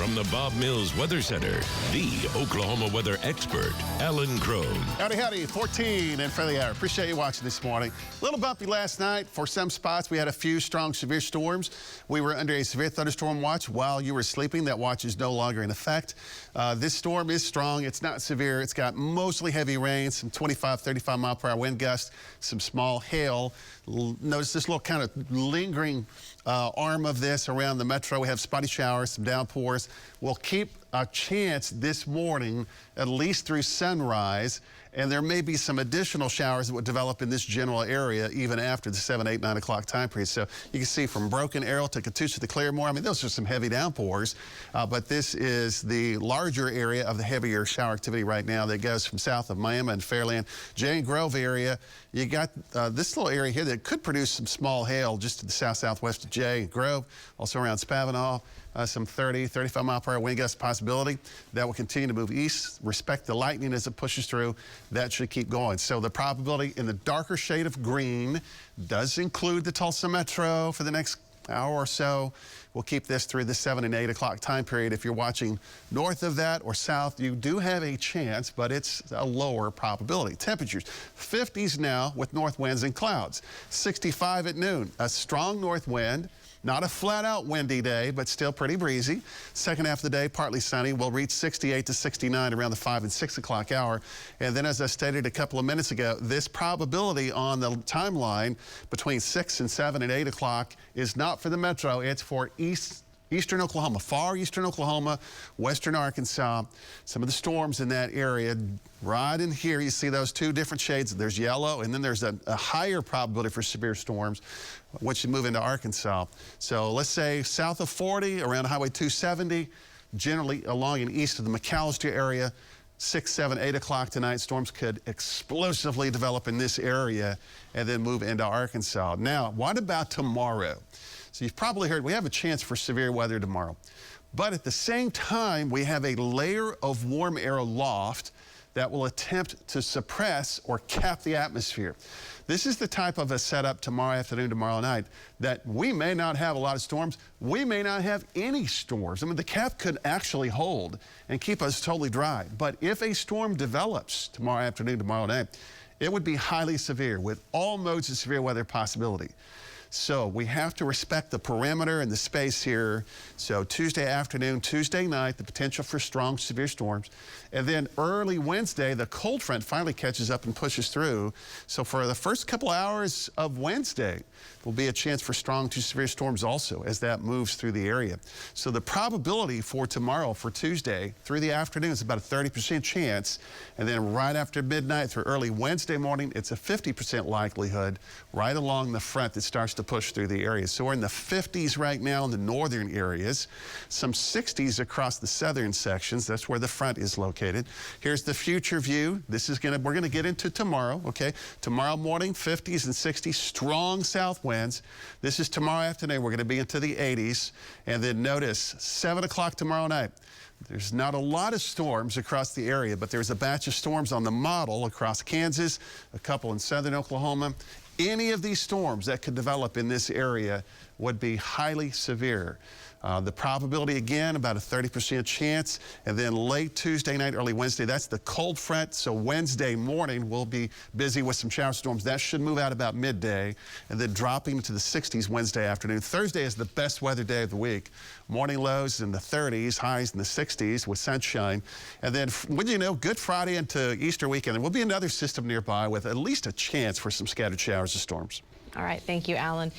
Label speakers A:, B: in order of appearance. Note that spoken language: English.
A: From the Bob Mills Weather Center, the Oklahoma weather expert, Alan Crone.
B: Howdy, howdy, 14 and for the hour. Appreciate you watching this morning. A little bumpy last night. For some spots, we had a few strong, severe storms. We were under a severe thunderstorm watch while you were sleeping. That watch is no longer in effect. This storm is strong. It's not severe. It's got mostly heavy rain, some 25, 35 mile per hour wind gusts, some small hail. Notice this little kind of lingering arm of this around the metro. We have spotty showers, some downpours. We'll keep a chance this morning, at least through sunrise, and there may be some additional showers that would develop in this general area even after the 7, 8, 9 o'clock time period. So you can see from Broken Arrow to Catoosa to Claremore, I mean, those are some heavy downpours, but this is the larger area of the heavier shower activity right now that goes from south of Miami and Fairland, Jane Grove area. You got this little area here that could produce some small hail just to the south-southwest of Jane Grove, also around Spavinaw. Some 30, 35 mile per hour wind gust possibility. That will continue to move east. Respect the lightning as it pushes through. That should keep going. So the probability in the darker shade of green does include the Tulsa Metro for the next hour or so. We'll keep this through the 7 and 8 o'clock time period. If you're watching north of that or south, you do have a chance, but it's a lower probability. Temperatures, 50s now with north winds and clouds. 65 at noon, a strong north wind. Not a flat-out windy day, but still pretty breezy. Second half of the day, partly sunny. We'll reach 68 to 69 around the 5 and 6 o'clock hour. And then, as I stated a couple of minutes ago, this probability on the timeline between 6 and 7 and 8 o'clock is not for the metro. It's for eastern Oklahoma, far eastern Oklahoma, western Arkansas. Some of the storms in that area, right in here, you see those two different shades. There's yellow, and then there's a higher probability for severe storms once you move into Arkansas. So let's say south of 40, around Highway 270, generally along and east of the McAllister area. 6, 7, 8 o'clock tonight, storms could explosively develop in this area and then move into Arkansas. Now, what about tomorrow? So you've probably heard we have a chance for severe weather tomorrow. But at the same time, we have a layer of warm air aloft that will attempt to suppress or cap the atmosphere. This is the type of a setup tomorrow afternoon, tomorrow night, that we may not have a lot of storms. We may not have any storms. I mean, the cap could actually hold and keep us totally dry. But if a storm develops tomorrow afternoon, tomorrow night, it would be highly severe with all modes of severe weather possibility. So we have to respect the perimeter and the space here. So Tuesday afternoon, Tuesday night, the potential for strong, severe storms. And then early Wednesday, the cold front finally catches up and pushes through. So for the first couple hours of Wednesday, there'll be a chance for strong to severe storms also as that moves through the area. So the probability for tomorrow, for Tuesday, through the afternoon is about a 30% chance. And then right after midnight through early Wednesday morning, it's a 50% likelihood right along the front that starts to push through the area. So we're in the 50s right now in the northern areas, some 60s across the southern sections. That's where the front is located. Here's the future view. This is we're gonna get into tomorrow, okay? Tomorrow morning, 50s and 60s, strong south winds. This is tomorrow afternoon. We're gonna be into the 80s. And then notice 7 o'clock tomorrow night. There's not a lot of storms across the area, but there's a batch of storms on the model across Kansas, a couple in southern Oklahoma. Any of these storms that could develop in this area would be highly severe. The probability, again, about a 30% chance. And then late Tuesday night, early Wednesday, that's the cold front. So Wednesday morning, we'll be busy with some shower storms. That should move out about midday. And then dropping to the 60s Wednesday afternoon. Thursday is the best weather day of the week. Morning lows in the 30s, highs in the 60s with sunshine. And then, wouldn't you know, Good Friday into Easter weekend, there will be another system nearby with at least a chance for some scattered showers or storms.
C: All right, thank you, Alan.